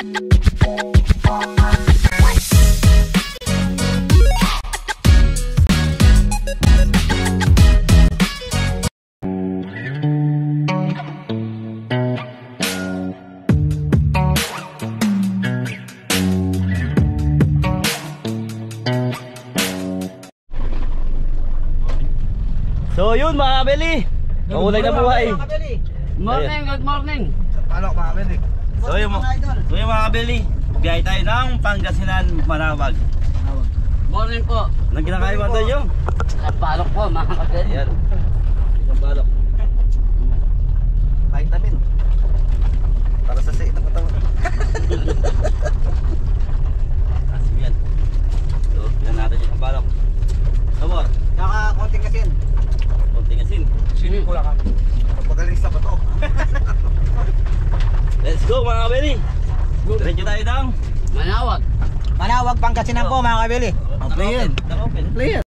So yun mga kabeli, maulay na buhay. Morning, good morning. Palok mga kabeli. So yung mga kabeli, biyahe tayo ng Pangasinan, Manawag. Morning po. Anong kinakain mo tayo? Palok po mga kabeli. Ayan, isang palok. Vitamin. Para sa siit ng katawan. Asim yan. So, yan natin yung palok. Sabor, Saka konting asin. konting asin. Sinin ko lang ka. Pagaling sa bato. Let's go mga kabeli. Diretso tayo ng Manawag. Manawag Pangasinan po mga kabili. Player. Player.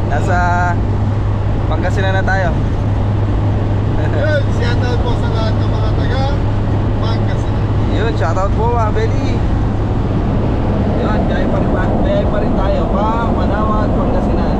Nasa Pangasinan na tayo. Yun, shout out po sa lahat ng mga taga Pangasinan. Yun, shoutout po mga Beli. Yun, biyay pa rin tayo pa Manawag, Pangasinan.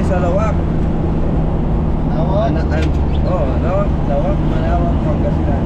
Sa Lawak. Lawak? Lawak, Manawag, Pangasinan.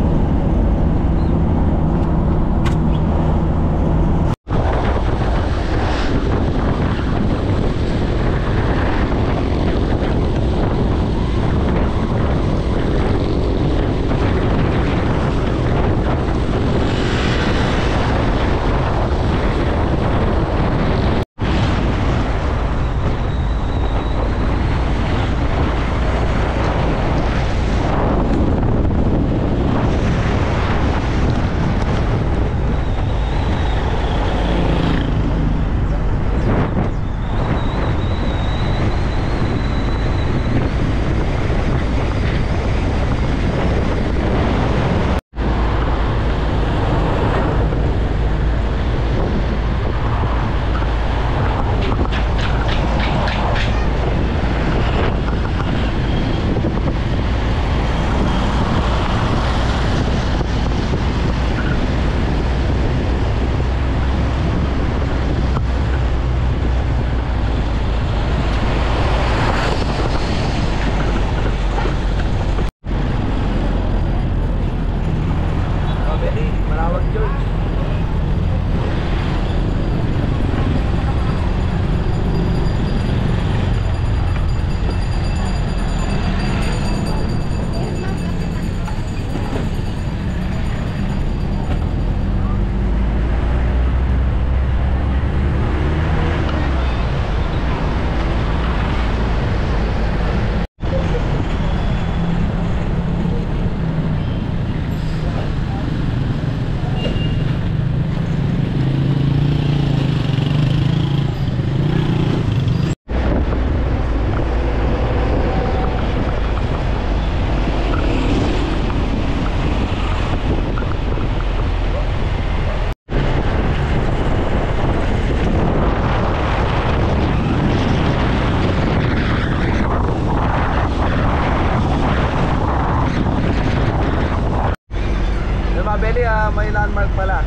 May landmark pala,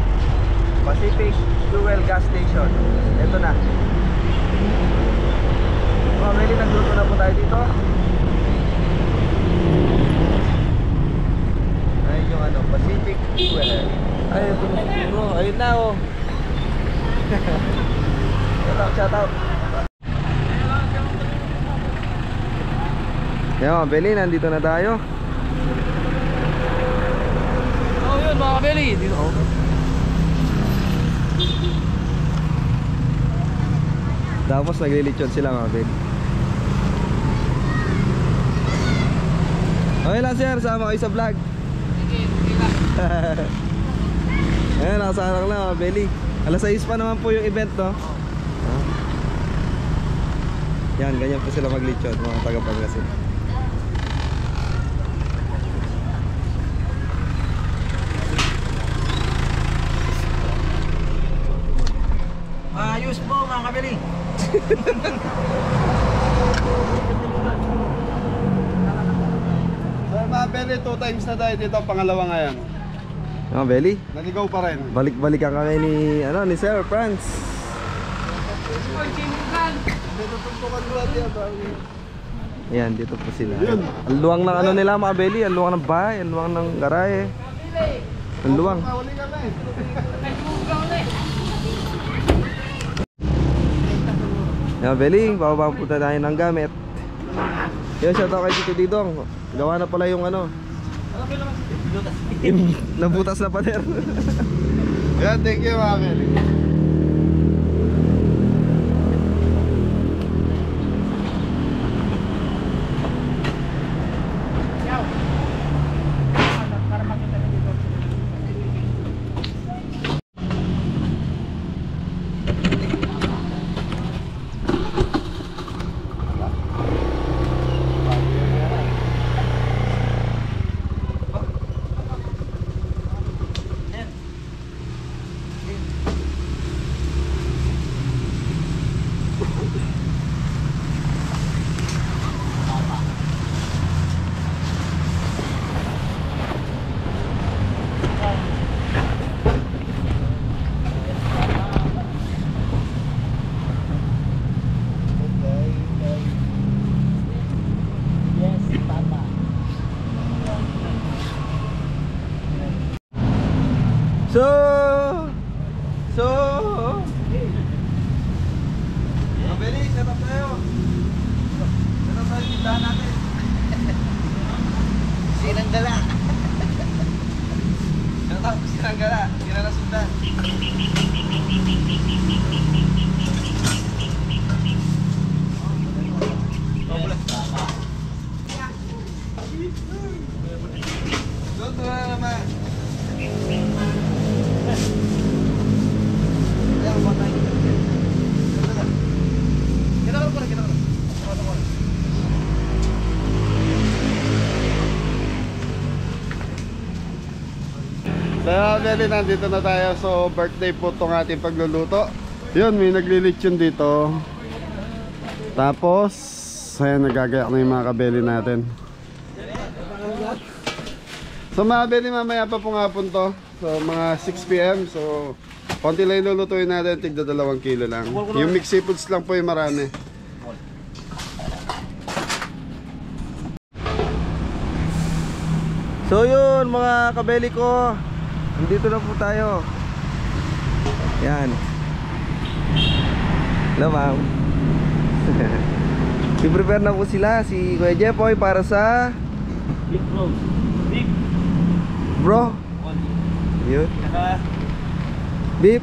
Pacific Fuel Gas Station. Ito na. Mabili, nagluto na po tayo dito. Ayun yung ano, Pacific Fuel. Ayun, ito na siguro. Ayun na oh. Shout out. Yan, Beli, nandito na tayo. Oh, yun mga Beli. Dito ako. Tapos naglilitsyon sila mga Beli. Okay lang sir, sama kayo sa vlog. Sige, okay lang. Ayan, nakasarak lang mga Beli. Alas 6 pa naman po yung event, no? Yan, ganyan po sila maglitsyon, mga taga Pangasinan. Belly, 2 times na tayo dito, pangalawa ngayon. Mga belly, Naligaw pa rin. balik-balikan kami ni Sir Franz. Ayan, dito po sila. Ang luwang ng ano nila mga belly, ang luwang ng bahay, ang luwang ng garahe. Ang luwang. Huli kami. Mga belly, bababa po tayo ng gamit. Yan, shoutout kay Tito Didong. Gawa na pala yung ano. Nabutas na pader. Yeah, thank you mga Belly. So Mabeli, set up tayo. Set up tayo yung tindahan natin. Sinang dala. Set up, sinang gala. Hindi na nasundan. Doon na naman. Kaya Belly, nandito na tayo. So birthday po itong ating pagluluto. Yun, may naglilitsyon dito. Tapos ayan, nagagayak na yung mga kabeli natin. So mga Belly, mamaya pa pong hapon to. So mga 6 PM. So konti lang ilulutuin natin, tigda 2 kilo lang. Yung mixed seafoods lang po yung marami. So yun mga kabeli ko, nandito na po tayo. Yan. Hello ma'am. I-prepare na po sila si Kuya Jepoy para sa Big bro. Big. bro. Yun. Beef.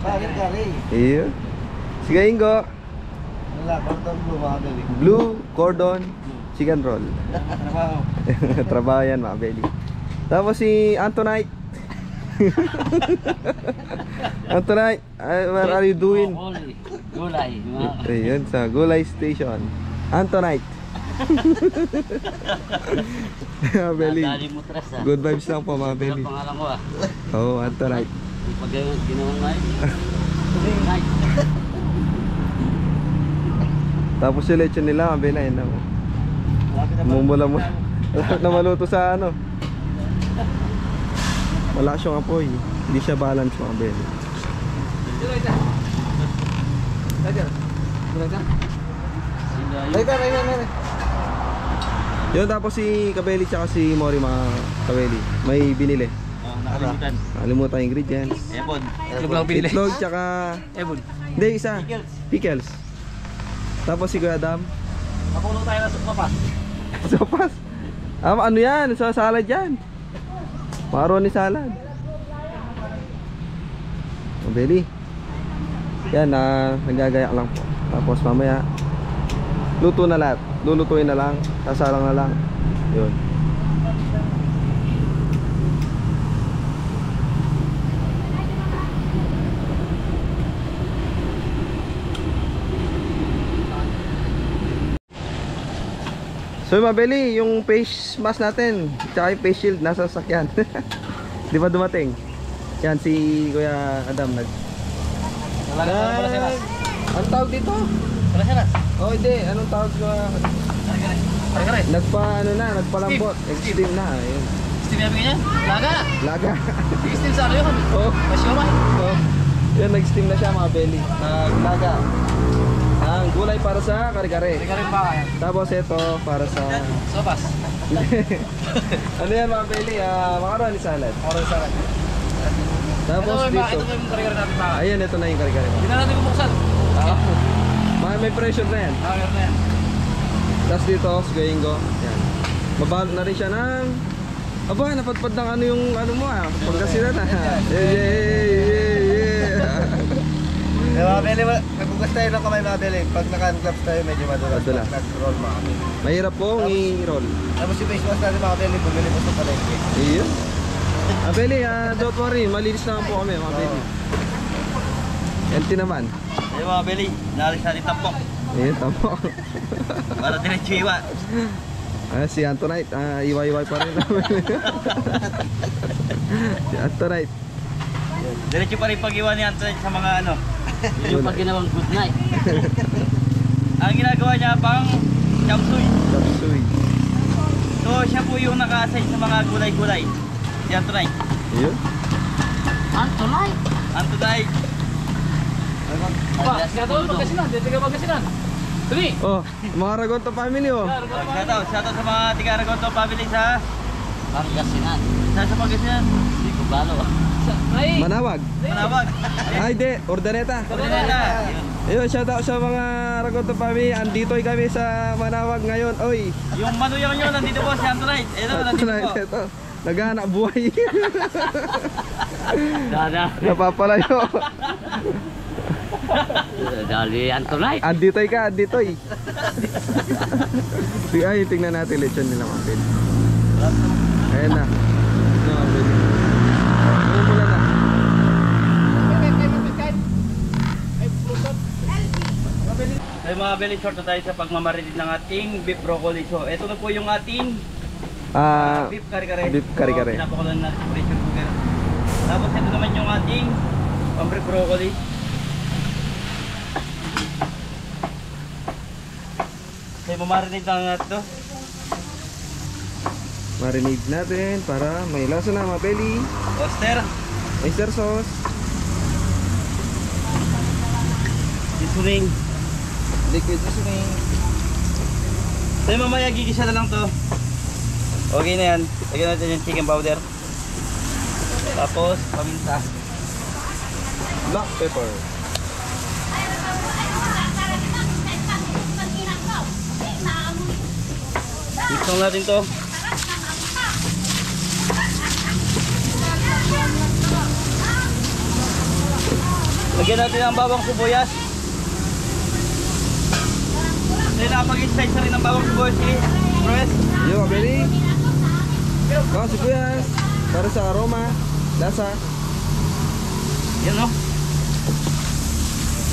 Kari. Yun. Si Ingo. Wala, kartong blue mga Belly. Blue cordon chicken roll. Trabaho. Trabaho yan mga belly. Tapos si Antonite. Antonite, where are you doing? Gulay. Ayun, sa Gulay Station. Antonite. Mga belly. Dali mo tres ah. Good vibes lang po mga belly. Ano pangalan ko ah? Oo, Antonite. Pag ginawa nga yun. Tapos yung lechon nila mga belly. Ayun na. Mumula mo. Lahat na maluto sa ano. Malakas yung apoy. Hindi siya balance mga belly. Yun, tapos si Kabeli tsaka si Mori mga Kabeli may binili. Nakalimutan. Nakalimutan yung ingredients. Epon. Itlog lang pinili. Itlog tsaka Epon. hindi, isa pickles. Tapos si Kuya Adam Mapuno tayo na sopas. sopas. Ano yan? Sa salad yan. Macaroni salad. Kabeli. Yan, nagagayak lang po. Tapos mamaya luto na lahat. Lulutuin na lang, sasalang na lang. Yun. So mabeli, yung face mask natin tsaka yung face shield nasa sasakyan. Di ba dumating? Yan si Kuya Adam Wala na pala sila. Ang tawag dito? Wala siya na. Oh, hindi. Anong tawag ko? Kare-kare. Nagpalambot. Extreme na. Ayun. Steam namin ganyan. Laga. Laga. Steam sa ano yun? Oh. Masyoma. Oh. Yan, nag-steam na siya mga belly. Naglaga. Ang gulay para sa kare-kare. Kare-kare ba kaya? Tapos ito para sa... Sopas. Ano yan mga belly? Macaroni salad. Oras sa akin. Tapos dito. Ito yung kare-kare natin ba? Ayan, ito na yung kare-kare. Hindi na natin bubuksan. May pressure na yan. Meron na yan. Tapos dito, sgoyingo. Yan. Mabalot na rin siya ng... Aba, napadpad ng ano yung ano mo Pagkasinan na. Eh, mga beli, nagbugas tayo ng kamay mga beli. Pag naka-gloves tayo, medyo madulas. Madulas. Pag nag-roll mga beli. Mahirap pong i-roll. Tapos yung face mask natin mga beli, bumili mo sa palengke. Iya. Beli, don't worry. Malinis naman po kami mga beli. Empty naman. Ayun mga Beli, naalis natin tampok. Ayun, tamo. Para diretso iwa. Si Antonite, iwa-iwa pa rin namin. Si Antonite. Diretso pa rin pag-iwa ni Anthony sa mga ano. Yung pag ginawang good night. Ang ginagawa niya pang chapsuy. Tapsuy. So siya po yung naka-assign sa mga gulay-gulay. Si Anthony. Ayun. Anthony? Apa, siya to magkasinan, dito ka magkasinan. Dali. Oh, mga Ragonto family oh. Shoutout sa mga tiga-Ragonto family sa Pangasinan. Sa Pangasinan? Hindi ko balo. Ay. Manawag. Manawag. Ay, di. Ordaneta. Ordinela. Ayun, shoutout sa mga Ragonto family. Andito'y kami sa Manawag ngayon. Oy. Yung manuyang nyo, nandito po si Anthony. Ito, nandito po. Ito. Naghahanap buhay. Dada. Napapalayo. Dali Anthony. Andito'y ka, andito'y. Ay, tingnan natin lechon nila mga pin. Ayan na. No, pwede. Umula na. Ay mga Beli, short na tayo sa pagmamarinate ng ating beef broccoli. So, ito na po yung ating beef kare-kare. Beef kare-kare. So, pinapakulan natin sa pressure cooker. Tapos ito naman yung ating beef broccoli. So, mamarinate lang natin ito. Marinade natin para may lasa na mga belly. Oyster. Oyster sauce. Seasoning. Liquid seasoning. So, mamaya gigisa na lang to. Okay na yan. Lagyan natin yung chicken powder. Tapos, paminta. Black pepper. Mix lang natin to. Lagyan natin ang bawang sibuyas. Then napag-slice na rin ang bawang sibuyas si Press. Yo, belly. Bawang sibuyas. Para sa aroma. Lasa. Yan no.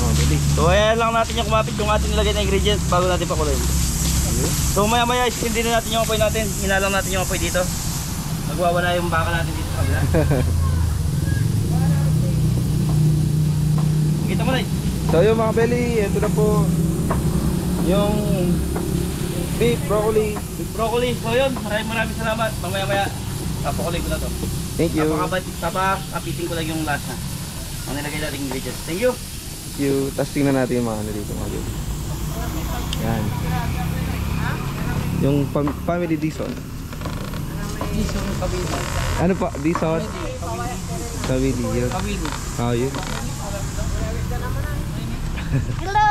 Oh, belly. So ayan lang natin yung kumapit yung ating nilagay na ingredients bago natin pakuluin. So maya maya steam din natin yung apoy natin. Hinalang natin yung apoy dito. Magwawala yung baka natin dito sa kabila. Kita mo na. So yung mga belly, ito na po yung beef broccoli. Beef broccoli. So yun, maraming salamat. Mamaya maya papakuloy ko na to. Thank you. Papakapitin ko lang yung last na. Ang nilagay natin ingredients. Thank you. Thank you. Tapos tingnan natin yung mga ano dito mga belly. Yan. Yung family dison. Ano pa? Dison? Family. Yun. Oh, yun. Hello!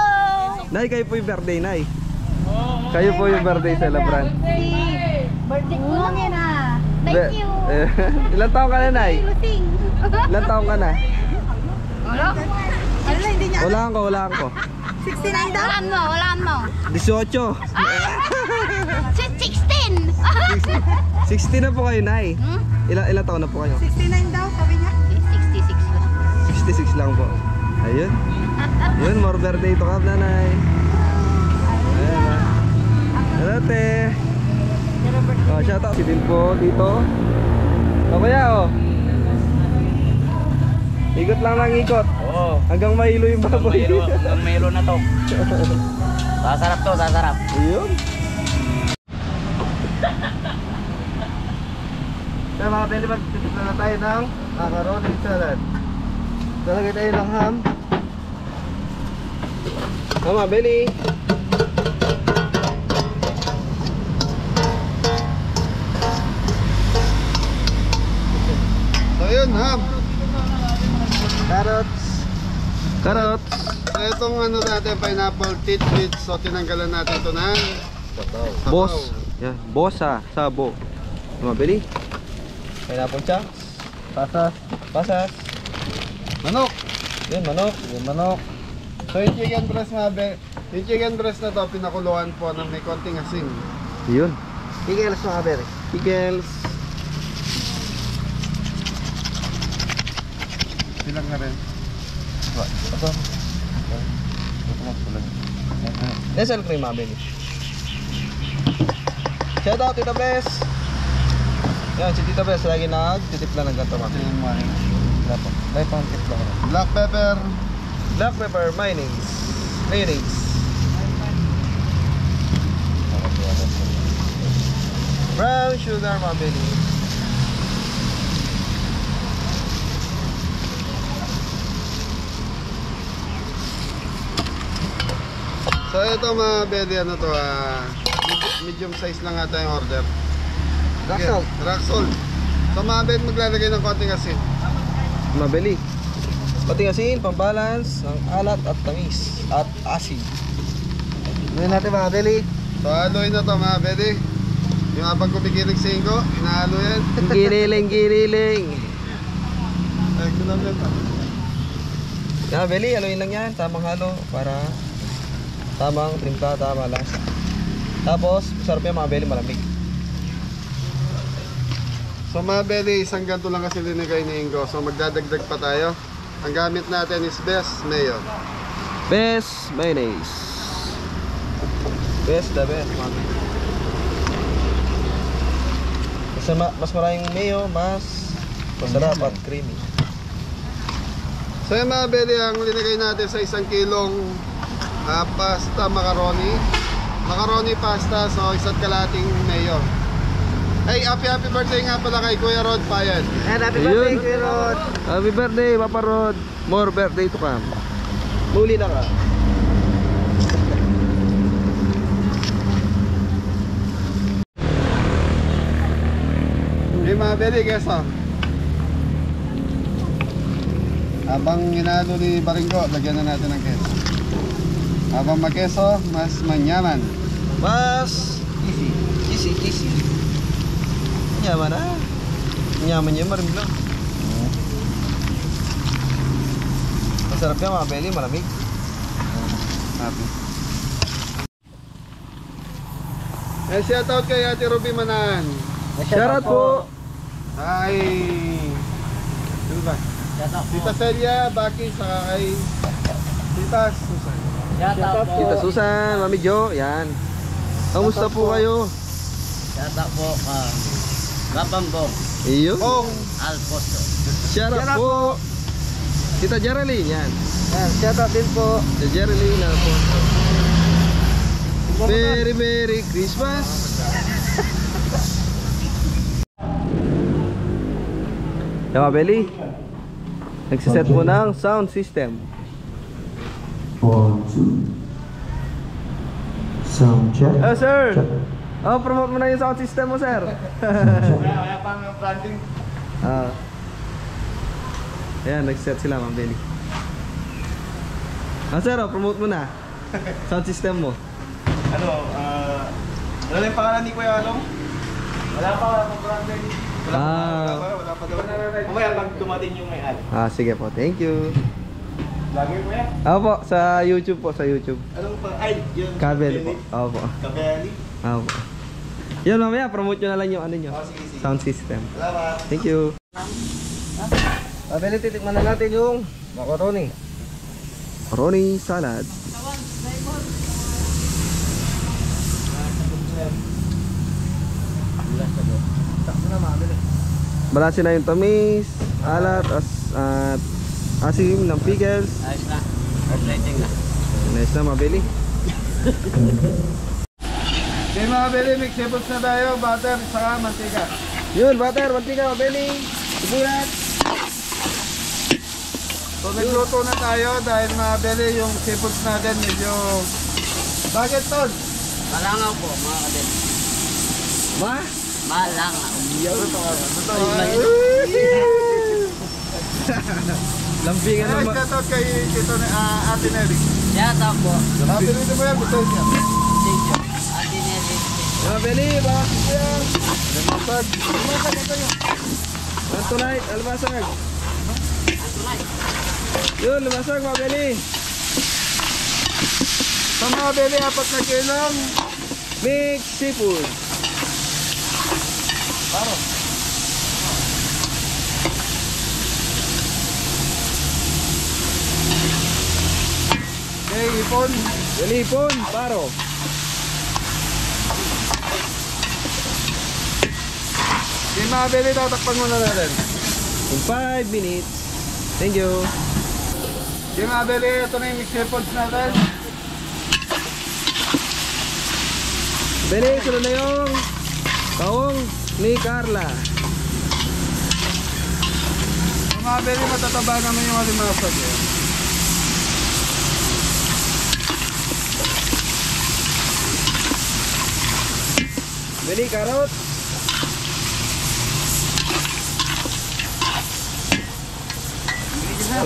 Nay, kayo po yung birthday, Nay. Kayo po yung birthday celebrant. Birthday ko lang yan ah. Thank you. Ilan taong ka na, Nay? Lusing. Ilan taong ka na? Ano? Ano na, hindi niya Walaan ko. 69 daw? Walaan mo. 18. 16! 60 na po kayo, Nay. Hmm? Ilan taon na po kayo? 69 daw, sabi niya. 66 lang. 66 lang po. Ayun. Yun, more birthday to kap, Nanay. Ayun na. Hello, te. Oh, shout out. Si din po dito. O, kuya, oh. Ikot lang ng ikot. Oh. Hanggang mahilo yung baboy. Hanggang mayro na to. Sasarap to, sasarap. Ayun. Kaya mga Beli, magtitipla na tayo ng macaroni salad. Talagay tayo ng ham. Tama, Belly. So yun, ham. Carrots. Carrots. So itong ano natin, pineapple tidbits. So tinanggalan natin ito ng sabaw. Boss. Yan, bosa, sabo. Tama, Belly. Pineapple chunks. Pasas. Pasas. Manok. Yan, manok. Yung manok. So yung chicken breast mga yung chicken breast na to, pinakuluan po ng may konting asin. Yun. Pickles mga Beli. Pickles. Silang na rin. Ito. Nestle cream, mga Belly. Shout out, Tita Bess. Yan, si Tita Bess lagi nagtitipla ng ganito, mga Belly. May pang tipla ko. Black pepper. Black pepper, mayonnaise. Brown sugar, mga Belly. So ito mga bedi, ano to, medium size lang ata yung order. Rock Okay, salt. rock salt. So mga bedi, maglalagay ng konting asin. Mga Belly. Pati asin, pambalance ng alat at tamis at asin. Ngayon natin mga Beli. So haluin na to mga bedi. Yung habang kumikilig sa ingo, hinahalo yan. Giniling, giniling. Ay, kunamit pa. Yan, mga Belly, haluin lang yan. Tamang halo para tamang timpla, tama lasa. Tapos, sarap yan mga Belly, malamig. So mga bedi, isang ganito lang kasi linigay ni Ingo. So magdadagdag pa tayo. Ang gamit natin is best mayo. Best mayonnaise. Best the best, mga Belly. Kasi mas maraming mayo, mas masarap at creamy. So yung mga bedi, ang linigay natin sa 1 kilong pasta macaroni. Macaroni pasta, so 1 kalating mayo. Hey, happy birthday nga pala kay Kuya Rod Payad. And happy Ayun. birthday, Kuya Rod. Happy birthday, Papa Rod. More birthday to come. Muli na ka. Hey mga bedi, keso. Habang hinalo ni Baringo, lagyan na natin ng keso. Habang magkeso, mas manyaman. Mas easy. Nyaman na. Nyaman niya, marim lang. Masarap yan mga Belly, malamig. Happy. Eh, shout out kay Ate Ruby Manan. Shoutout po. Hi. Ano ba? Tita Celia, Baki, saka kay Tita Susan. Tita Susan, Mami Jo, yan. Kamusta po kayo? Shoutout po, Gapambong, Iyo. Ong. Alposo. Shoutout po. Tita Geraldine, yan. Yan, shout out din po. Tita Geraldine, ano po. Merry Christmas. Yan mga Belly. Nagsiset po ng sound system. 1, 2. Sound check. Oh sir. Oh, promote mo na yung sound system mo, sir. Kaya pang branding. Ah. Ayan, nag-set sila mga Belly. Ah, sir, oh, promote mo na. Sound system mo. Ano yung pangalan ni Kuya Along? Wala pa akong branding. Wala pa daw. Mamaya pag dumating yung may-ari. Ah, sige po. Thank you. Lagi mo yan. Opo, sa YouTube po, sa YouTube. Anong pang... Ay, yun. Kabel po. Opo. Kabeli. Opo. Yun, mamaya, promote nyo na lang yung ano nyo. Sige. Sound system. Salamat. Thank you. Pabili, titikman na natin yung macaroni. Macaroni salad. Sakto na, mabili. Balansin na yung tamis, alat, at Asim ng pickles. Ayos na. Reflecting na. Nice na mabili. Okay mga beli, mix seafoods na tayo. Butter, saka mantika. Yun, butter, mantika, mabili. Sibuyas. So nagluto na tayo dahil mga beli yung seafoods natin medyo... Bakit Tol? Malangaw po mga kabel. Ma? Malangaw. Lambingan Ay, naman. shoutout kay Ate Nelly. Shout out po. Ate Nelly mo yan, gusto niya. Thank you. Ate Nelly. Mabili, bakit yan? Lumasag. Tonight, almasag. Yun, lumasag, mabili. Sa mga beli, 4 na kilong. Mix seafood. Okay, ipon. Galipon, paro. Yung mga beli, tatakpan muna natin. In 5 minutes. Thank you. Yung mga beli, ito na yung mix seafoods natin. Bili, sunod na yung taong ni Carla. Yung mga beli, matataba naman yung alimasag. Bili, karot.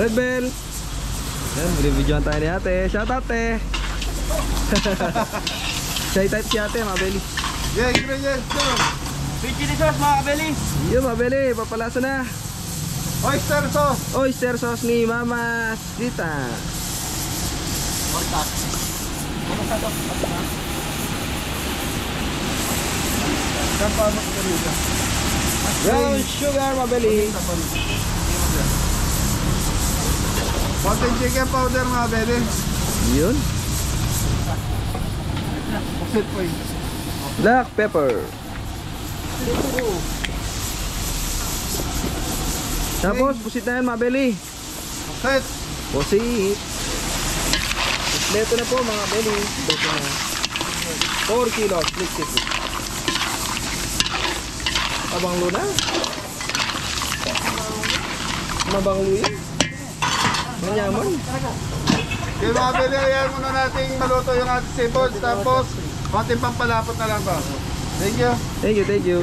Red Bell. Yan, binibidyoan tayo ni ate. Shout out, te. Shy type si ate, mabili. Yeah, ingredients ko. Sweet chili sauce mga kabeli. Yun, mabili. Papalasa na. Oyster sauce. Oyster sauce ni Mama Sita. Kapamok ko dito. Brown sugar, mabili. Konting chicken powder mga beli. Yun. Set point. Black pepper. Tapos, pusit na yan, mabili. Set. Pusit. Kompleto na po mga beli. Kompleto na. 4 kilos, mixed seafood. Abanglo na. Mabanglo yan. Manyaman. Yung mga beli, ayan muna nating maluto yung ating seafoods. Tapos, konting pampalapot na lang ba. Thank you. Thank you, thank you.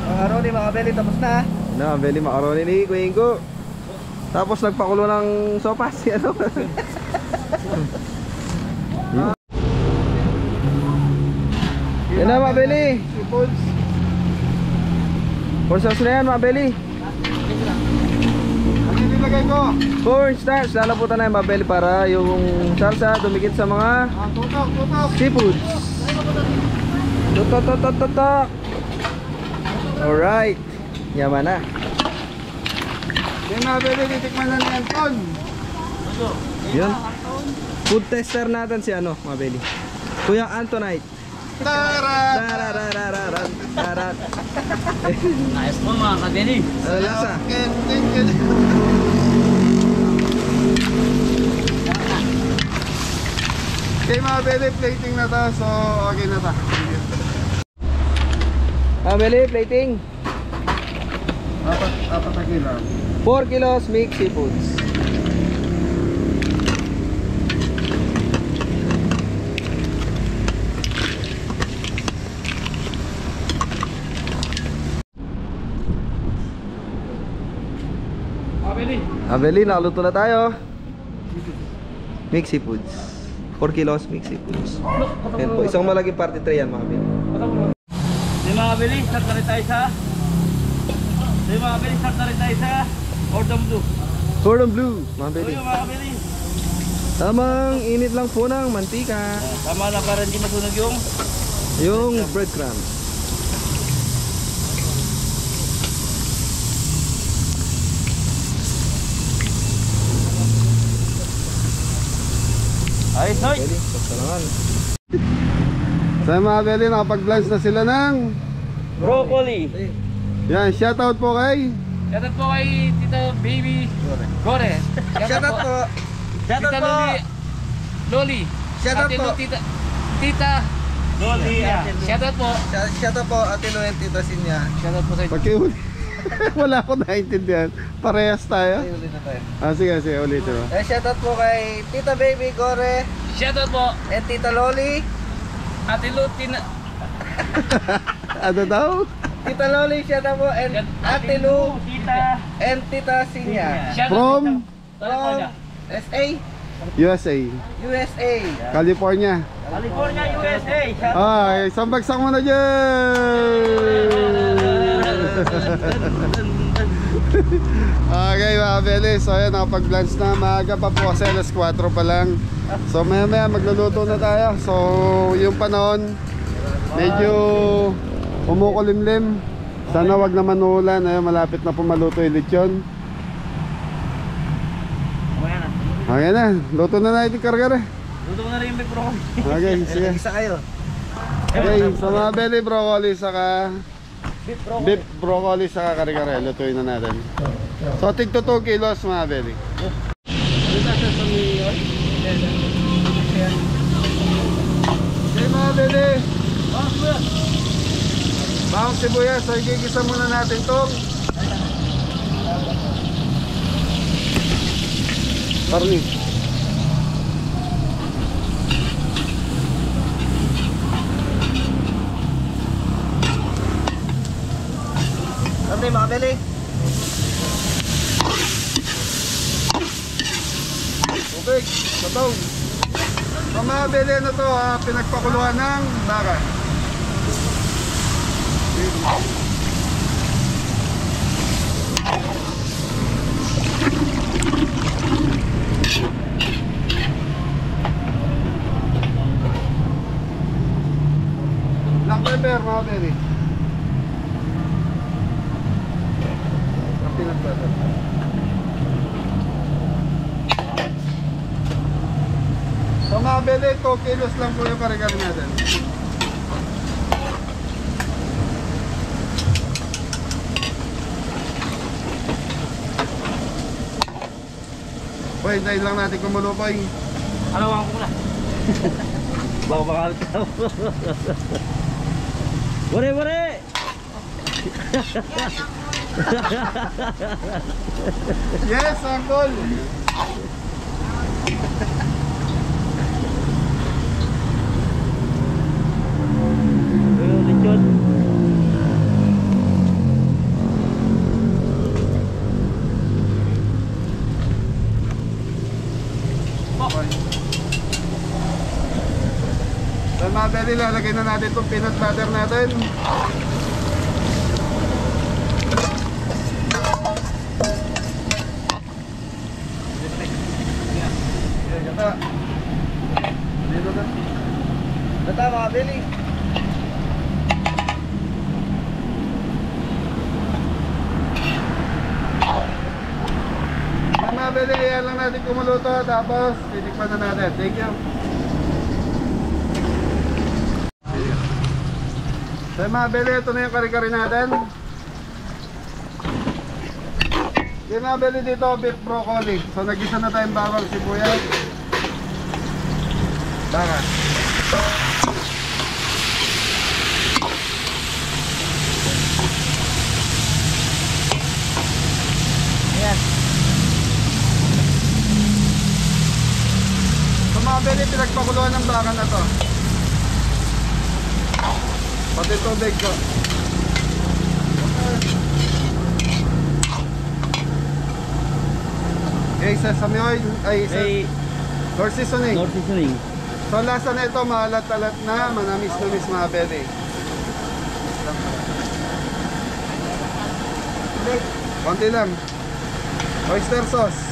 Mga araw ni mga beli, tapos na. Na, beli macaroni ni Kuya Ingo. Tapos nagpakulo ng sopas si ano. Yan na mabeli. Seafoods. Corn sauce na yan mabeli. Ano yung nilagay ko? Corn starch, lalaputan na yung mabeli para yung salsa dumikit sa mga Tutok, tutok. seafoods. Tutok. Alright. Yaman na. Yung mga beli, titikman na ni Anton. Yun. Food tester natin si ano mabeli. Kuya Antonite. Tara! Tararararan. Tarat. Ayos po mga kabeli. Ano lasa? Okay mga beli, plating na to. So, okay na ta. Mabeli, plating. Apat na kilo. 4 kilos mixed seafoods. Mabeli, nakaluto na tayo. Mixed seafoods. 4 kilos mixed seafoods. Yan po, isang malaking party tray yan, mabeli. Di mga kabeli, start na rin tayo sa... Di mga kabeli, start na rin tayo sa... Cordon Bleu. Cordon bleu, Ito mabeli. yung mga kabeli. Tamang init lang po ng mantika. Tama na para hindi masunog Yung breadcrumbs. ayos noy. Mabeli, pasalangan. So mga beli, nakapag-blanch na sila ng... Broccoli. Yan, shoutout po kay... Shoutout po kay Tita Baby Gore. Shoutout po. Shoutout Tita po. Loli. Shoutout Ate po. Lu, Tita Loli. Shoutout po. Shoutout po, Ate Lu and Tita Sinya. Shoutout po sa inyo. Pagkiuli. Wala ko naintindihan. Parehas tayo. Ay, ulit na tayo. Sige, ulitin mo. Shoutout po kay Tita Baby Gore Shoutout po. and Tita Loli. Ate Lu, Ano daw? Tita Loli, shoutout po, and Ate Lu Tita. and Tita Sinya. Shoutout From From SA, USA, USA. California. California, USA. Ay, isang bagsak mo na dyan! Okay mga Beli, so ayan, nakapag-lunch na. Maaga pa po kasi alas 4 pa lang. So maya maya magluluto na tayo. So yung panahon medyo umukulimlim. Sana wag naman uulan. Ayun, malapit na po maluto yung lechon. Okay na, luto na natin yung kargara. Luto ko na rin yung big broccoli. Okay, sige. Isa kayo. Okay, sa mga belly broccoli saka beef broccoli saka kare-kare, lutuin na natin. So tig to 2 kilos mga belly. Okay mga belly. Bawang sibuyas, so igigisa muna natin tong karni. Ano yung mga beli? Okay, sabaw. Sa mga beli na to, pinagpakuluan ng baka. Black pepper mga beli. Peanut butter. So mga beli, 2 kilos lang po yung kare-kare natin. Boy, hintayin lang natin kumulo po yung Alawan ko muna. Baka makalit ka. Wari, wari! yes, uncle! Yung lechon. So mga beli, lalagay na natin itong peanut butter natin. Bata mga beli. Mga beli, yan lang natin kumuluto. Tapos, titikman na natin. Thank you. So mga beli, ito na yung kare-kare natin. Yung mga beli dito, beef broccoli. So nagisa na tayong bawang sibuyas. Baka. Ayan. So mga beli, pinagpakuluan ng baka na to. Pati tubig ko. Okay, sesame oil. Ay, May North seasoning. North seasoning. So lasa na ito, maalat-alat na, manamis-namis mga beli. Konti lang. Oyster sauce.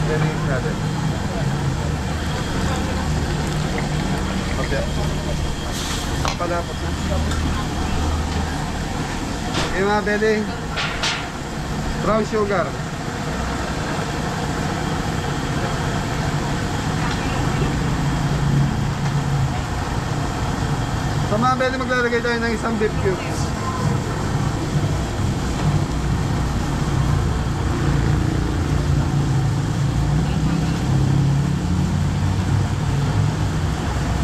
Beli natin. Okay. Palapot na. Okay mga beli. Brown sugar. Sa mga beli, maglalagay tayo ng isang beef cubes.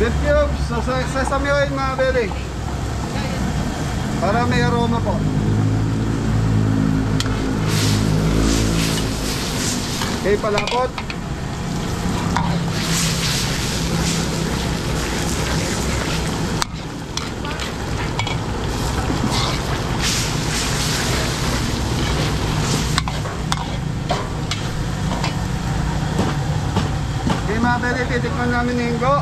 Beef cubes, so sesame oil mga beli. Para may aroma po. Okay, palapot. Okay mga beli, titikman namin ni Ingo.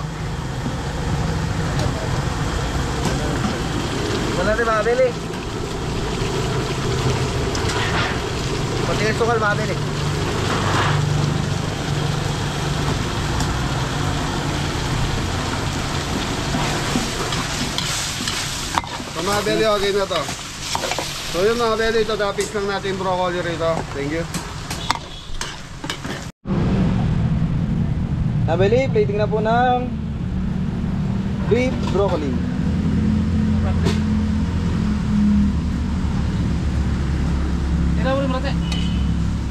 Wala natin mabili. Pati yung sukal mabili. So mga beli, okay na to. So yun mga beli, ito topics lang natin broccoli rito. Thank you. Nabili, plating na po ng beef broccoli. Tira mo rin marate.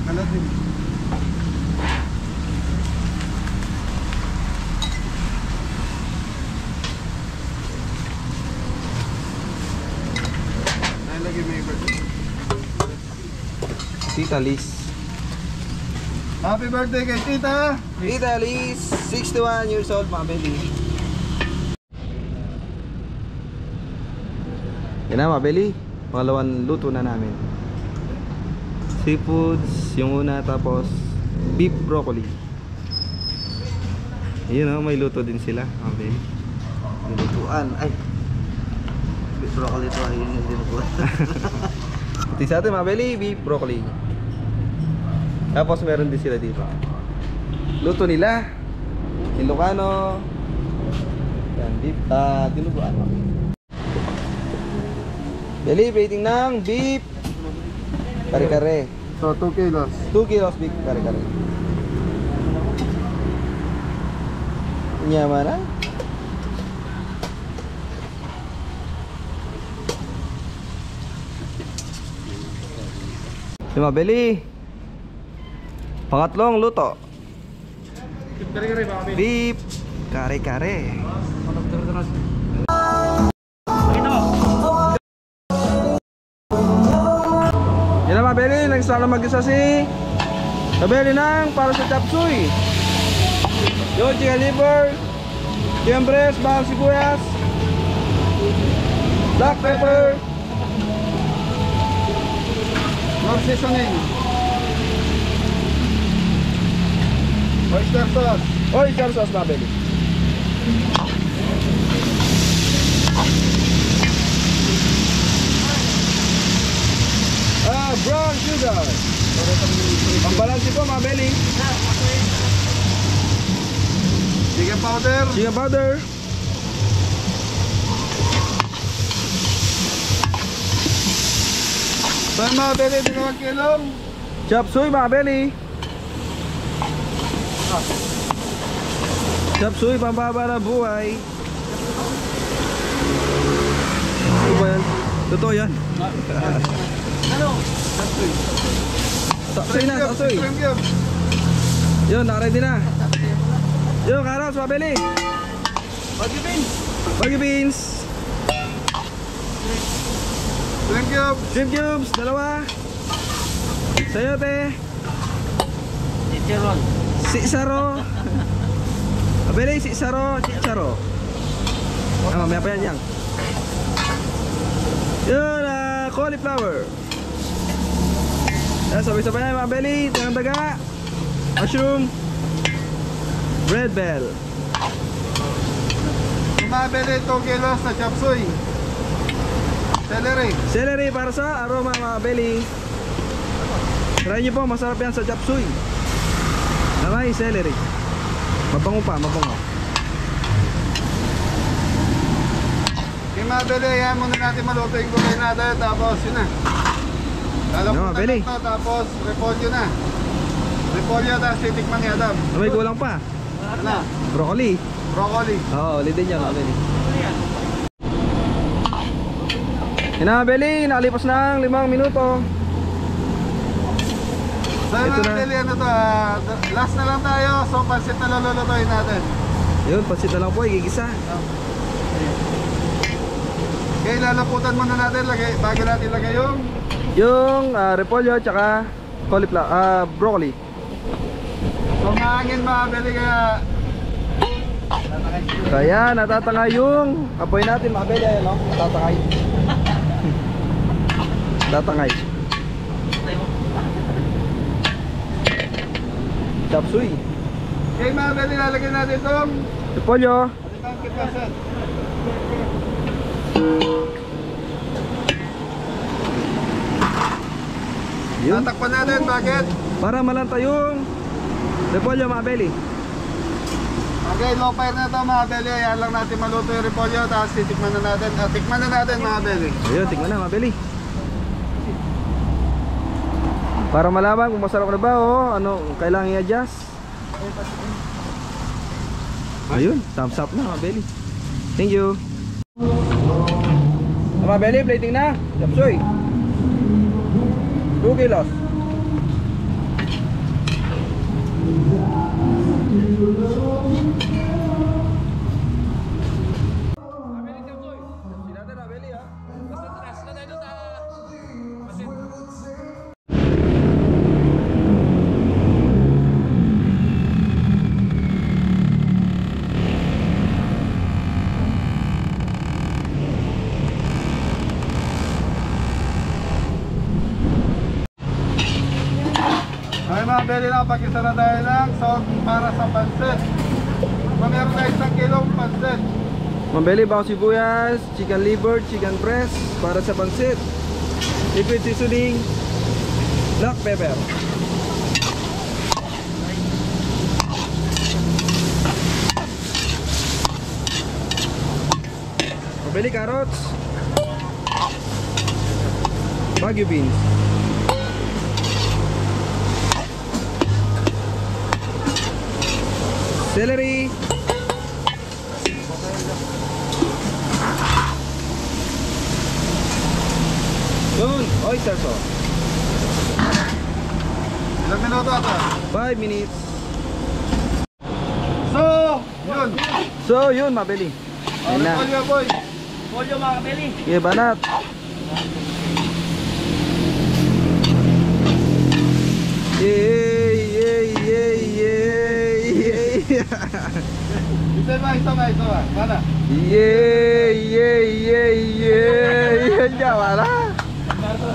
Ano din? Ay, lagi may birthday. Tita Liz. Happy birthday kay Tita! Tita Liz, 61 years old, mabili. Yan na, mabili. Pangalawang luto na namin. Seafoods, yung una, tapos beef broccoli. Yun o, may luto din sila. Mabili. Lutuan. Ay. Beef broccoli ito. Ayun yung dinutuan. Pati sa atin, mabili, beef broccoli. Tapos meron din sila dito. Luto nila. Ilocano. Yan, beef, dinuguan. Beli, plating ng beef kare-kare. So 2 kilos. 2 kilos beef kare-kare. Nyaman na? Lima beli. Pangatlong luto. Beef kare-kare. Pakita mo. Yan na mabeli, nagsala mag-isa si Mabeli ng para sa chop suey. Yung chicken liver, chicken breast, bawang sibuyas, black pepper, Lord seasoning. Oyster sauce. oyster sauce mabeli. Brown sugar. Pambalansi po mabeli. Chicken powder. Chicken powder. So yung mga beli, 2 kilong. Chop suey mabeli. Chop suey pambaba ng buhay. Ano ba yan? Totoo yan. Ano? Tapsoy na, tapsoy. Shrimp cube. Yun, nakaready na. Yun, karos, mabili. Bagyo beans. Bagyo beans. Shrimp cube. Shrimp cubes, dalawa. Sayote. Chicharon. Sisaro. Mabili, sisaro, chicharo. Mamaya pa yan. Yun, cauliflower. Yan, sabay-sabay na mga belly, tangang daga, mushroom, red bell. Yung mga beli, 2 kilos na chop suey. Celery. Celery para sa aroma mga belly. Try nyo po, masarap yan sa chop suey. Namay, celery. Mabango pa, mabango. Yung mga beli, yan muna natin maluto yung gulay natin. Tapos yun na. No, beli. Ito, tapos repolyo na. Repolyo, tapos titikman ni Adam. May kulang pa. Ano na? Broccoli. Broccoli. Oo, ulitin nyo mga belly. Yan na mga belly, nakalipas ng 5 minuto. So yung Ito mga na. beli, ano to, last na lang tayo. So pansit na lulutuin natin. Yun, pansit na lang po, igigisa. Okay, lalaputan muna natin. Bago natin lagay Yung repolyo tsaka broccoli. so mahangin mabili kaya Kaya natatangay yung apoy natin, mabeli. Ayan o, natatangay. Natatangay. Chop suey. okay, mabili lalagyan natin itong Repolyo. alimang kipasan. Yun. Tatakpan natin, bakit? Para malanta yung repolyo, mabeli. Okay, low fire na ito mga beli. Ayan lang natin maluto yung repolyo. Tapos titikman na natin. Tikman na natin mga beli. Ayun, tingnan na, mabeli. Para malaman kung masarap na ba o ano kailangan i-adjust. Ayun, thumbs up na, mabeli. Thank you. Mabeli, plating na. Chapsoy. 2 kilos. Okay mga beli na, pag-isa na tayo ng salt para sa pansit. Meron tayo 1 kilong pansit. Mabeli bawang sibuyas, chicken liver, chicken breast para sa pansit. Liquid seasoning, black pepper. Mabeli carrots, Baguio beans, celery, yun, oyster sauce. Ilang minuto ito? 5 minutes. So, yun. So yun, mabeli. Ayun na. Repolyo boy. Polyo mga kapeli. Sige, banat. Yay, yay, yay, yay, yay. Isa ba? Mana? Yay, yay, yay, yay. Yan niya, wala.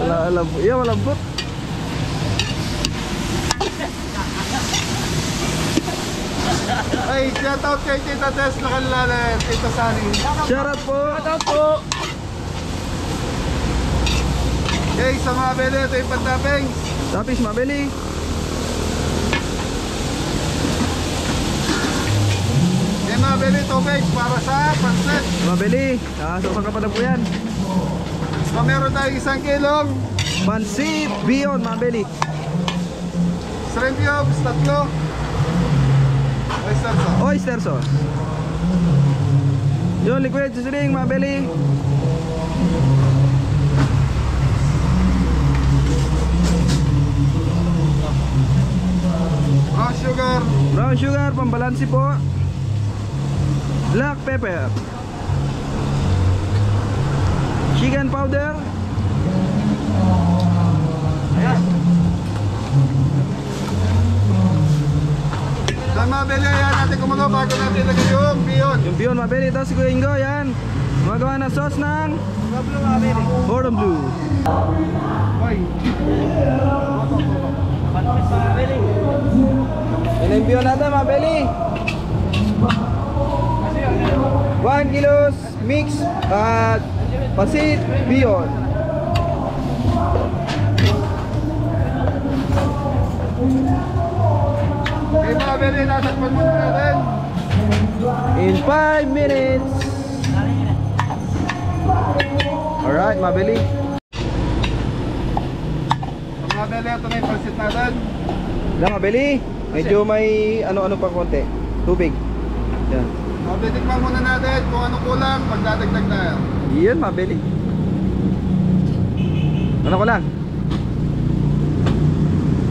Malambot. Iya, malambot. Ay, shout out kay Tita Tess na kanila Tita Sunny. Shoutout po. Okay, sa mga beli, ito yung pantaping. Tapis, mabeli. Okay, mga beli, tubig para sa pansit. Mabeli. Nakasasang ka pa na po yan. So, meron tayong 1 kilong Pansit, beyond, mabeli. shrimp cubes, 3. Oyster sauce. Oyster sauce. Yun, liquid seasoning, mabeli. Brown sugar. Brown sugar, pambalansi po. Black pepper. Chicken powder. Sa mga beli, ayan natin kumulo bago natin ilagay yung beyond. Yung beyond, mabeli. Ito si Kuya Ingo, yan. Gumagawa ng sauce ng Cordon Bleu. Hoy. Pansit mga kapeli. Yan yung beyond natin, mabeli. 1 kilos mix at pasit beyond. Okay, mga beli, nasakpan muna natin. In 5 minutes. Alright, mabeli. Sa mga beli, ito na yung pansit natin. Lang, mabeli. Medyo may ano-ano pa konti. Tubig. Yan. Mabitikman muna natin kung ano kulang, pagdadagdag tayo. Yan, mabeli. Ano ko lang?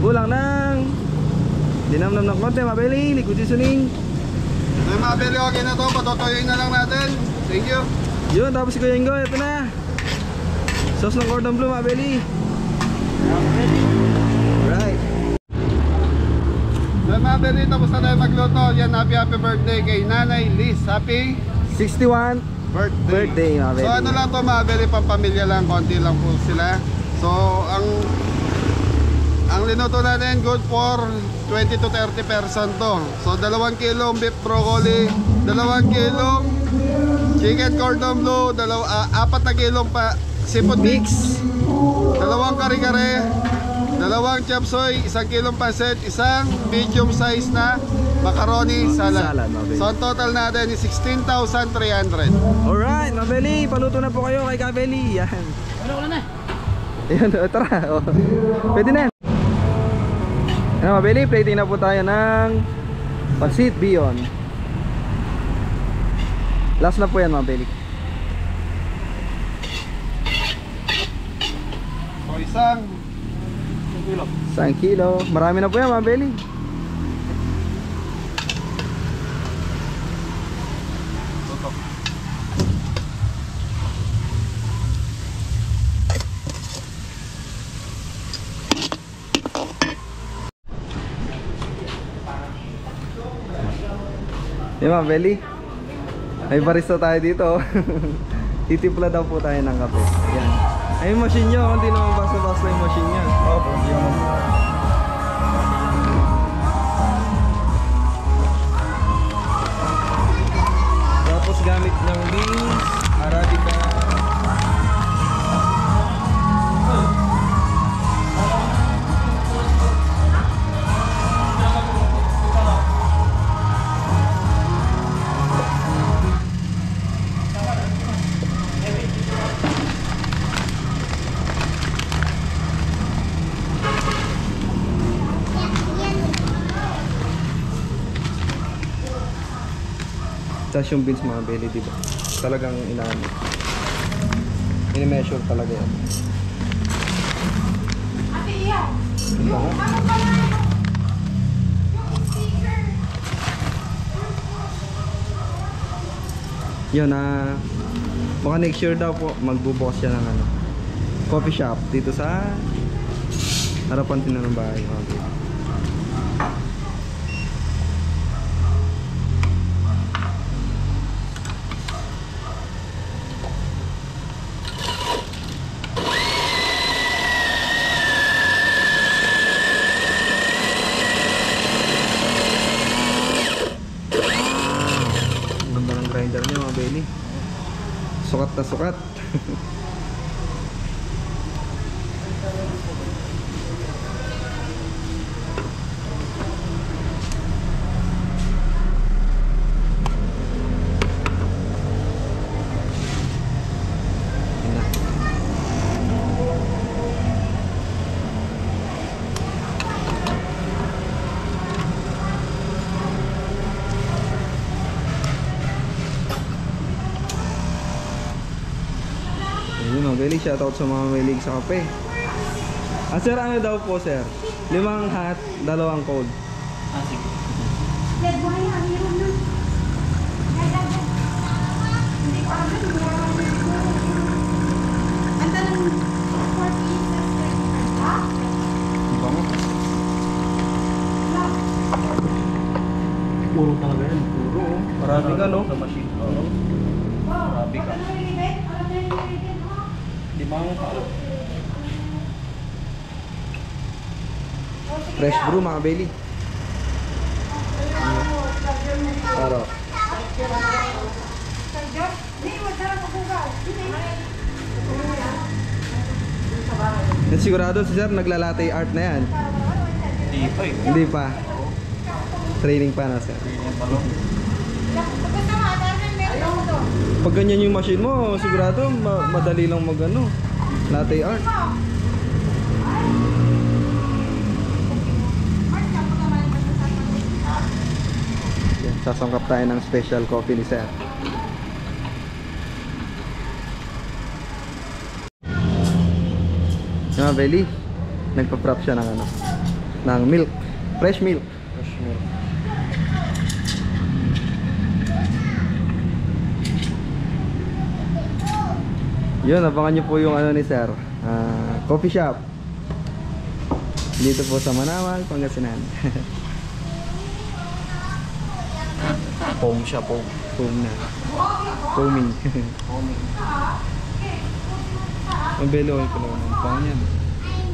Kulang ng dinamnam ng konti, mabeli. Liquid seasoning. May mabili okay na to, patutuyoy na lang natin. Thank you. Yun, tapos si Kuya Ingo, ito na. Sauce ng cordon bleu, mabili. Right. May mabili, tapos na tayo magluto. Yan, happy birthday kay Nanay Liz. Happy 61 birthday, mabili. So ano lang to, mabili, pampamilya lang, konti lang po sila. So ang linuto natin good for 20 to 30 person to. So 2 kilong beef broccoli, 2 kilong chicken cordon bleu, 4 na kilong pa seafood mix, 2 kare-kare, 2 chop suey, 1 kilong pancit, 1 medium size na macaroni salad. mabili. So ang total natin is 16,300. Alright, mabili. Paluto na po kayo kay Kabeli. Yan. Wala na. Ayan, tara. Oh. Pwede na. Ano, mabili, plating na po tayo ng Pansit Beyond. Last na po yan, mabili. So isang 1 kilo. Marami na po yan, mabili. Yung mga belly, may barista tayo dito. Titimpla daw po tayo ng kape. Yan. Ay yung machine nyo, hindi naman basta-basta yung machine nyo. Opo, hindi naman. Tapos gamit ng beans, Arabica. Tapos yung beans mga belly, diba? Talagang inaano. Ini-measure talaga yan. Diba nga? Yun na baka next year daw po magbubukas siya ng ano, coffee shop dito sa harapan din ng bahay mga belly. Grinder niya mga belly. Sukat na sukat. Ayun mga belly, shoutout sa mga mahilig sa kape. Ah sir, ano daw po sir? 5 hot, 2 cold. Ah, sige. Bango. Puro talaga yan, puro. Marami ka no? Sa machine. Oo. Marami ka. Di ba ang Fresh brew mga belly. Aro. Sigurado si sir naglalate art na yan. Hindi pa eh. Hindi pa. Training pa na sir. Pag ganyan yung machine mo, sigurado madali lang mag ano, latte art. Yan, sasangkap tayo ng special coffee ni sir. Yung mga belly, nagpa-prop siya ng ano, ng milk, fresh milk. Fresh milk. Yun, abangan nyo po yung ano ni Sir. Coffee shop. Dito po sa Manawag, Pangasinan. Foam siya, foam. Foam na. Foaming. Ang belo ko lang. Pang yan.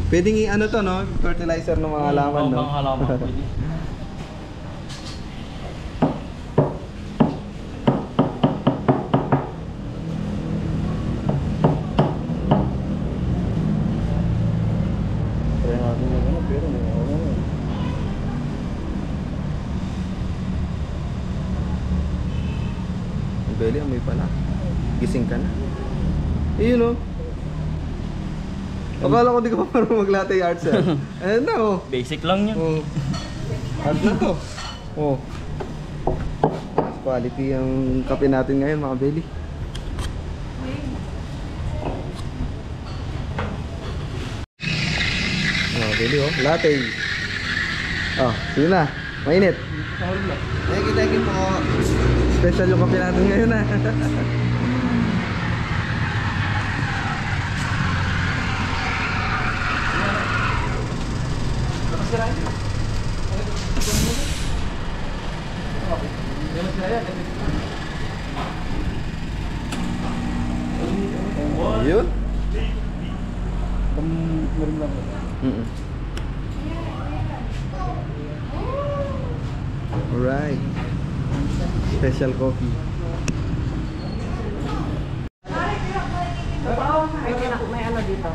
Pwedeng i-ano to, no? Fertilizer ng mga halaman, no? Mga halaman, pwede. Beli, amoy pala. Gising ka na. Ayun, oh. Akala ko di ka pa marunong mag-latte art, sir. Ayan na, oh. Basic lang yun. Oh. Art na to. Oh. Quality ang kape natin ngayon, mga Beli. Mga Beli, oh. Latte. Oh, sige na. Mainit. Thank you po. Special yung kape natin ngayon, ah. Yun. Alright. Special coffee. May ano dito.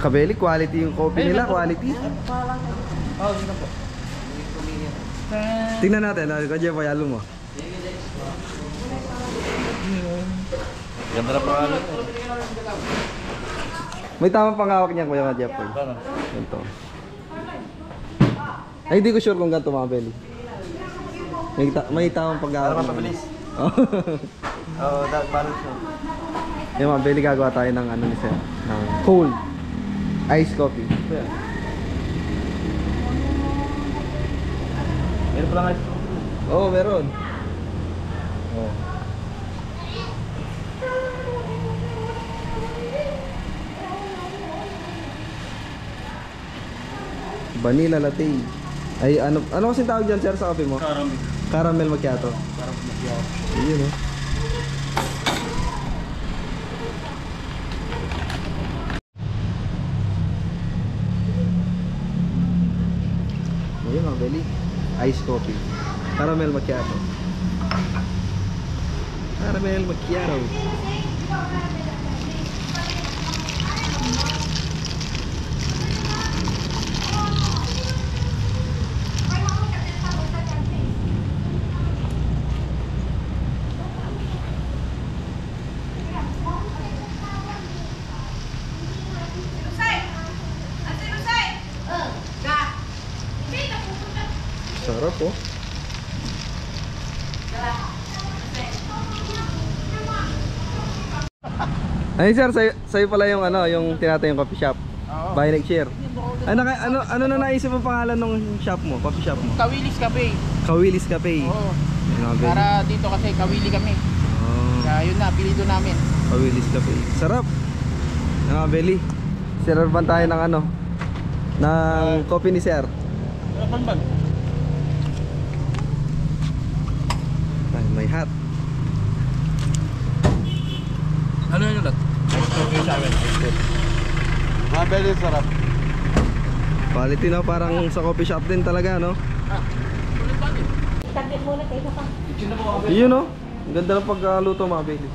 Kabeli, quality yung coffee nila, quality. Tingnan natin, kaya pa yalo mo. Ganda na pangalan. May tamang pangawak niya, Kuya Jeffoy. Ganito. Ay, hindi ko sure kung ganito, mga Beli. May tamang pangawak. Para mapabilis. Oh. Balance mo. Yung mga Beli, gagawa tayo ng ano ni Sir, ng cold iced coffee. Meron pa lang guys. Oo, meron. Oh. Vanilla latte. Ay, ano kasing tawag dyan, sir, sa kape mo? Caramel. Caramel macchiato. Caramel macchiato. Ayun, oh. Ayun, mga Beli. Iced coffee. Caramel macchiato. Caramel macchiato. Sarap, oh. Ay, sir, sa'yo pala yung ano, yung tinatay yung coffee shop. Buy like share. Ano na naisip mo pangalan ng shop mo, coffee shop mo? Kawilis Cafe. Kawilis Cafe. Oo. Ayun, mga Beli. Para dito kasi kawili kami. Oh, Kaya yun na, apelido namin. Kawilis Cafe. Sarap. Ayun, mga Beli. Servan tayo ng ano, ng coffee ni sir. Ay, may hat. Ano yun ulit? Mabeli, sarap. Quality, no? Parang sa coffee shop din talaga, no? Taglit muna kayo pa. Yun, no? Ang ganda ng pagluto, mga Beli.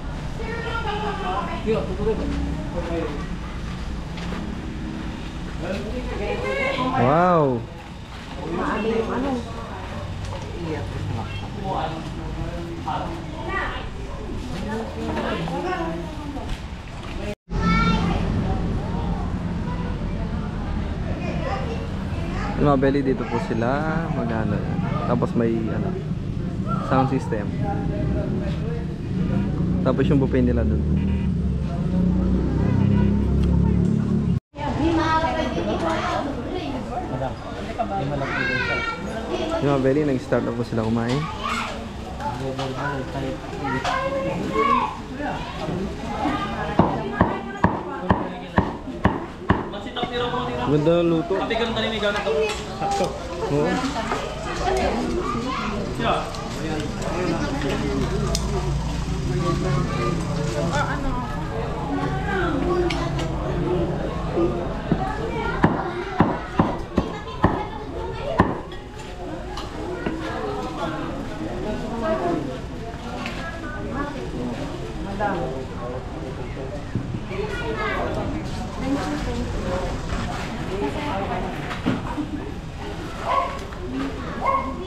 Wow. Maali yung ano. Mga Beli, dito po sila mag-ano yan. Tapos may ano, sound system. Tapos yung buffet nila dun. Yung mga Beli, nag-start na po sila kumain. Ganda ng luto. Sabi ka nung tanim ikaw na ito. Oo.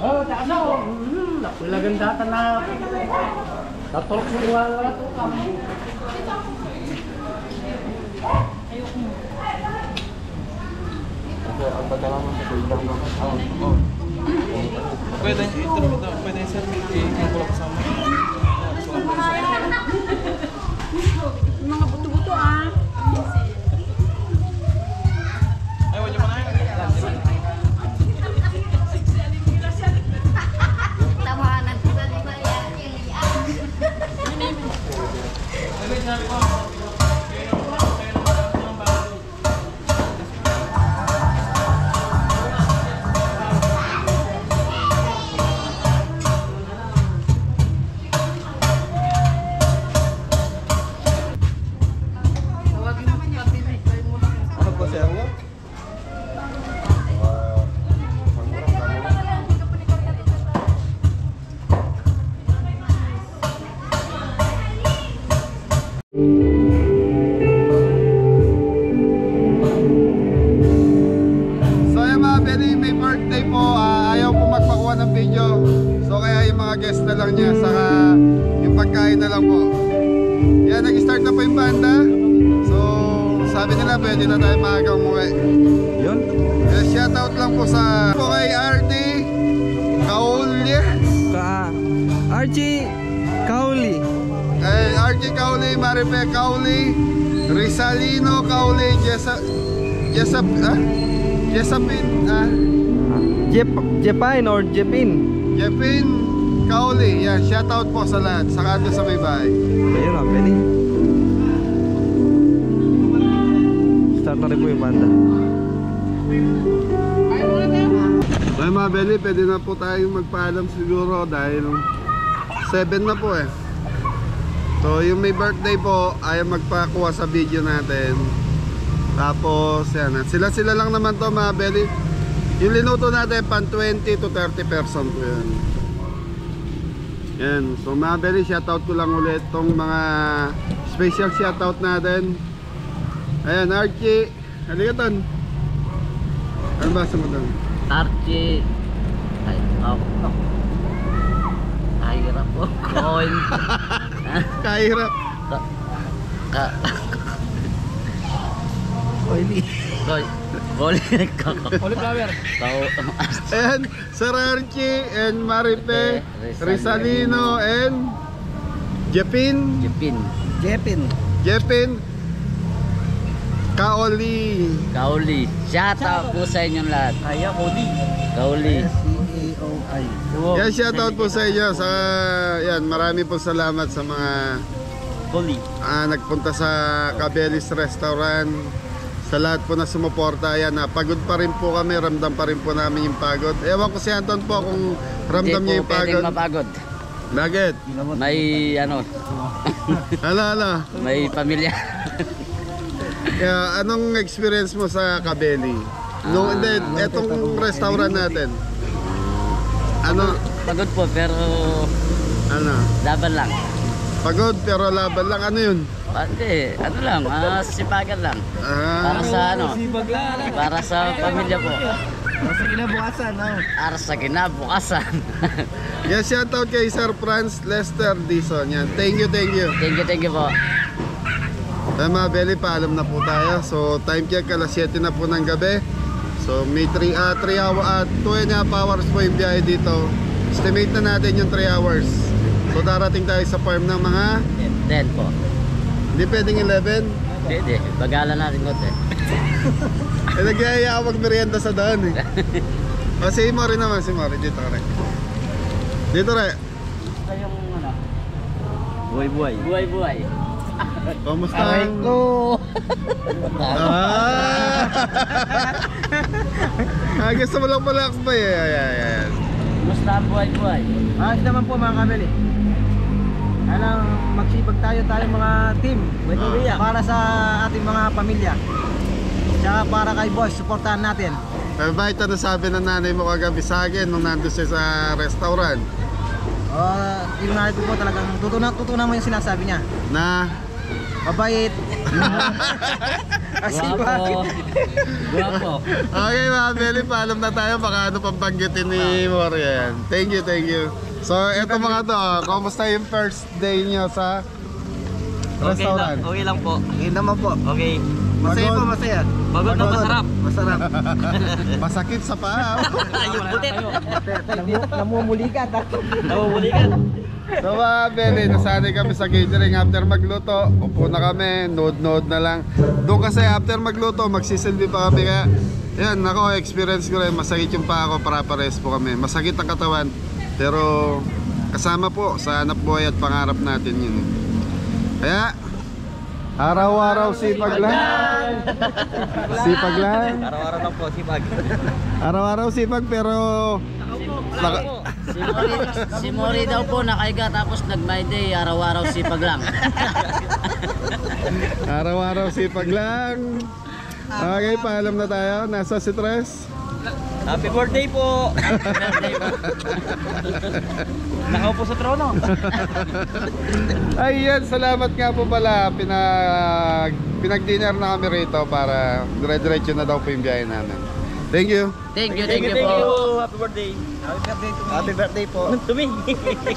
Oh, taas ako. Lagandatan na. Tatulog sa wala na ito. Pwede, pwede sir, yung kulang kasama. Mga buto-buto ah. Ay, wala mo na yun. Tawanan ko sa lima yan. Ano po sir? So yung mga Beli, may birthday po, ayaw po magpakuha ng video. So kaya yung mga guest na lang niya, saka yung pagkain na lang po. Yan, nag-start na po yung banda. So sabi nila pwede na tayo maagang umuwi. Yun. Yes, shoutout lang po sa po kay RT Kauli. Archie Kauli. RT Kauli, Maripe Kauli, Rizalino Kauli, Jepine or Jepin. Jepin Kauli. Yan, shoutout po sa lahat. Saka doon sa may bahay. Ayun mga Beli. Start na rin po yung banda. Ay mga Beli, pwede na po tayong magpaalam siguro dahil 7 na po eh. So yung may birthday po ayaw magpakuha sa video natin. Tapos yan, sila lang naman to mga Beli. Yung linuto natin pan 20 to 30 person po yan. Yan, so mga Beli, shoutout ko lang ulit tong mga special shoutout natin. Ayan, Archie, halika ton. Ano ba sa mo ton? Archie. Ay, ako. Kahirap po. Coin. Kahirap. Coily. Cauliflower. And Sir Archie and Maripe, Rizalino and Jepin Kaoli. Shout out po sa inyong lahat. Kauli. Yan, shoutout po sa inyo. Yan, marami po salamat sa mga nagpunta sa Cabelis Restaurant. Sa lahat po na sumuporta. Yan, pagod pa rin po kami. Ramdam pa rin po namin yung pagod. Ewan ko si Anton po kung ramdam niya yung pagod. Hindi po mapagod. Bakit? May Hala. may pamilya. Kaya, anong experience mo sa Cabeli? Hindi, etong restaurant natin. Ano? Pagod po pero laban lang. Pagod pero laban lang. Ano yun? Hindi, ano lang, sipagan lang. Para sa para sa pamilya po. Para sa kinabukasan. Yes, shoutout kay Sir Franz Lester Dizon. Yan. Thank you. Thank you po. Mga Beli, paalam na po tayo. So time check, alas 7 na po ng gabi. So may 2.5 hours po yung biyahe dito. Estimate na natin yung 3 hours. So darating tayo sa farm ng mga 10 po. Hindi pwedeng 11. Hindi, bagalan natin konti. Nagyayaya ako magmerienda sa daan eh. O si Mori naman, si Mori. Dito rin. Buhay-buhay. Kamusta? Aray ko. Gusto mo lang pala akbay. Ayan. Gusto ang buhay-buhay. Ayos naman po mga kabili. Alang magsipag tayo mga team para sa ating mga pamilya. Tsaka para kay boss, supportahan natin. Ba ito nasabi ng nanay mo kagabi sa akin nung nandun siya sa restaurant? Yung nanay ko po talagang tutunan mo yung sinasabi niya. Na? Mabait. Guwapo. Guwapo. Okay mga Beli, paalam na tayo. Baka ano pang banggitin ni Morian. Thank you. So eto mga to, kamusta yung first day niyo sa restaurant? Okay lang po. Yun naman po. Okay. Masaya po, masaya. Pagod na masarap. Masarap. Masakit sa paa. Yung putit. Namumulikat. Nabubulikan. So mga Beli, nasanay kami sa catering. After magluto, upo na kami, nood na lang. Doon kasi after magluto, magsisilbi pa kami. Kaya yan, ako, experience ko rin. Masakit yung paa ko, para-pares po kami. Masakit ang katawan. Pero kasama po sa hanap buhay at pangarap natin yun. Kaya araw-araw sipag lang. Sipag lang. Araw-araw lang po, sipag. Araw-araw sipag pero Si Mori daw po nakaiga tapos nag-my day, araw-araw sipag lang. araw-araw sipag lang. Okay, paalam na tayo. Nasa si Tres. Happy birthday po! Nakaupo sa trono. Ayan, salamat nga po pala. Pinag-dinner na kami rito para dire-diretso na daw po yung biyahe namin. Thank you. Thank you Thank you po. Happy birthday. Happy birthday po. Tumi.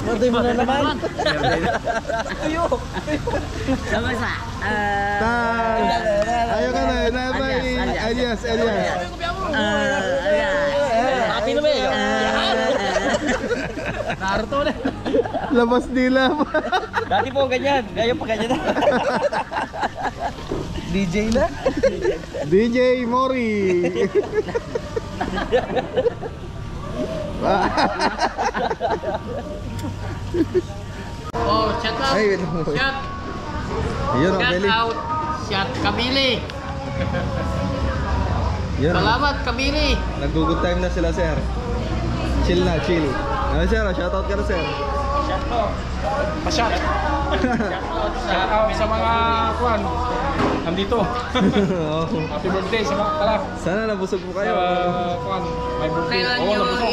Birthday mo na naman. Samasa. Ayaw ka na. Nabay. Elias. Happy na ba yun? Naruto na. Labas dila. Dati po ganyan. Ngayon pa ganyan na. DJ na. DJ Mori. Oh, shout out. Ay, Shout. yun ang Shout Beli. out. Shout Kabili. Yun. Salamat Kabili. Nag-good time na sila, sir. Chill na, chill. Ano, sir? Shoutout ka na, sir. Shout out sa mga kuan. Nandito. Oo. Happy birthday sa mga kalak. Sana nabusog po kayo. Kuan, my birthday. Kailan Oo, nyo nabusog.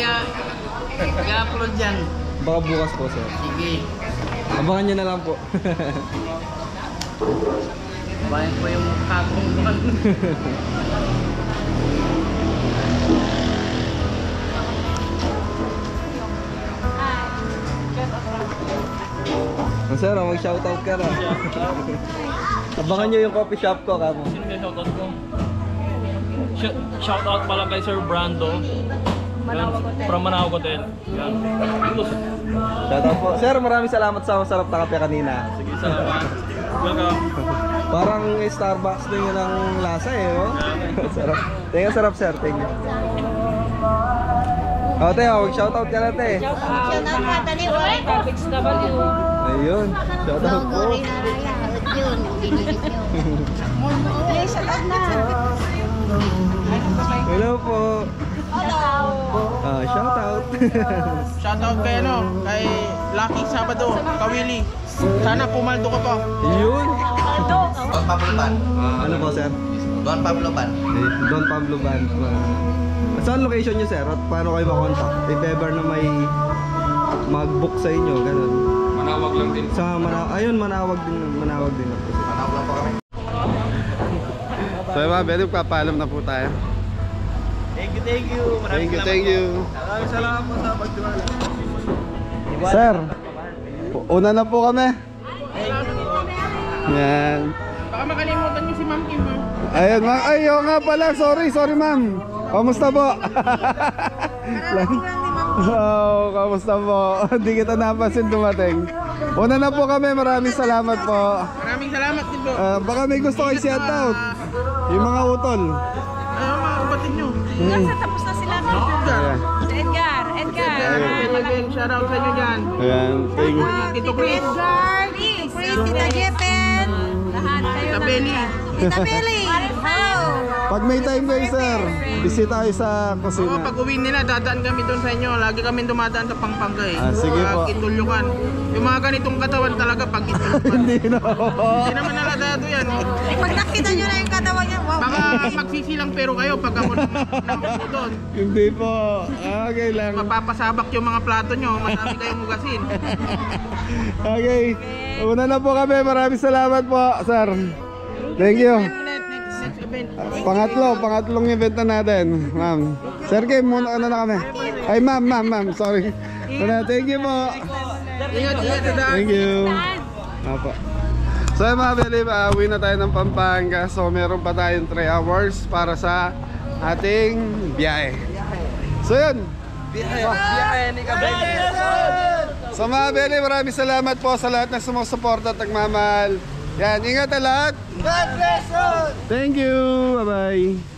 i-upload dyan? Baka bukas po, sir. Sige. Abangan nyo na lang po. Bayan ko yung kakong bukan. Sir, mag-shoutout ka na. Abangan nyo yung coffee shop ko, kamo. Sino kaya shoutout ko? Shoutout pala kay Sir Brando. Yan, from Manawag Hotel. Yan. Shoutout po. Sir, maraming salamat sa masarap na kape kanina. Sige, salamat. Welcome. Parang Starbucks din yun ang lasa eh, oh. Sarap. Thank you, sarap, sir. Thank you. O, Teo, mag-shoutout ka na, te. Shout out ka, tani, oy. Ayun, shoutout po. Yun, yung binigit nyo. Ay, shout out na. Hello po. Hello. Shoutout. Shoutout kay kay Lucky Sabado, Kawili. Sana pumaldo ka pa. Yun. Don Pablo Band. Ano po, sir? Don Pablo Band. Don Pablo Band. Saan location nyo, sir? At paano kayo makontak? If ever na may mag-book sa inyo, ganun. Manawag lang din. Sa ayun, manawag din ako. Manawag lang po kami. So mga Beli, papaalam na po tayo. Thank you. Maraming salamat Thank you. Maraming salamat po sa pagtiwala. Sir, una na po kami. Yan. Baka makalimutan niyo si Ma'am Kim. Ayun, ma'am. Ay, oo nga pala. Sorry, ma'am. Kamusta po? Kamusta po? Hindi kita napansin dumating. Una na po kami. Maraming salamat po. Maraming salamat din po. Baka may gusto kayo shoutout. Yung mga utol. Mga kapatid niyo. Nasa tapos na sila. Ayan. Edgar. Again, shoutout sa inyo dyan. Ayan. Thank you. Tito Chris. Edgar, Tito Chris, Tita Jepen. Tita Belly. Tita Billy. Hello. Pag may time kayo, sir, bisita kayo sa Oo, kusina. pag uwi nila, dadaan kami doon sa inyo. Lagi kami dumadaan sa Pampanga eh. Sige po. Kitulyokan. Yung mga ganitong katawan talaga pag kitulyokan. Hindi na. Hindi naman naladado yan. Pag nakita nyo na yung katawan niya, wow. Baka magsisilang pero kayo pag ako naman doon. Hindi po. Okay lang. Mapapasabak yung mga plato nyo. Madami kayong hugasin. Okay. Una na po kami. Maraming salamat po, sir. Thank you. Next event. Pangatlong event na natin, ma'am. Sir Kim, muna na kami. Ay, ma'am, sorry. Thank you po. Ingat sa daan. Thank you. Apo. So mga Beli, uwi na tayo ng Pampanga. So meron pa tayong 3 hours para sa ating biyahe. So yun. Biyahe ni Kabeli. So mga Beli, maraming salamat po sa lahat ng sumusuporta at nagmamahal. Yan, ingat na lahat. God bless you. Thank you. Bye-bye.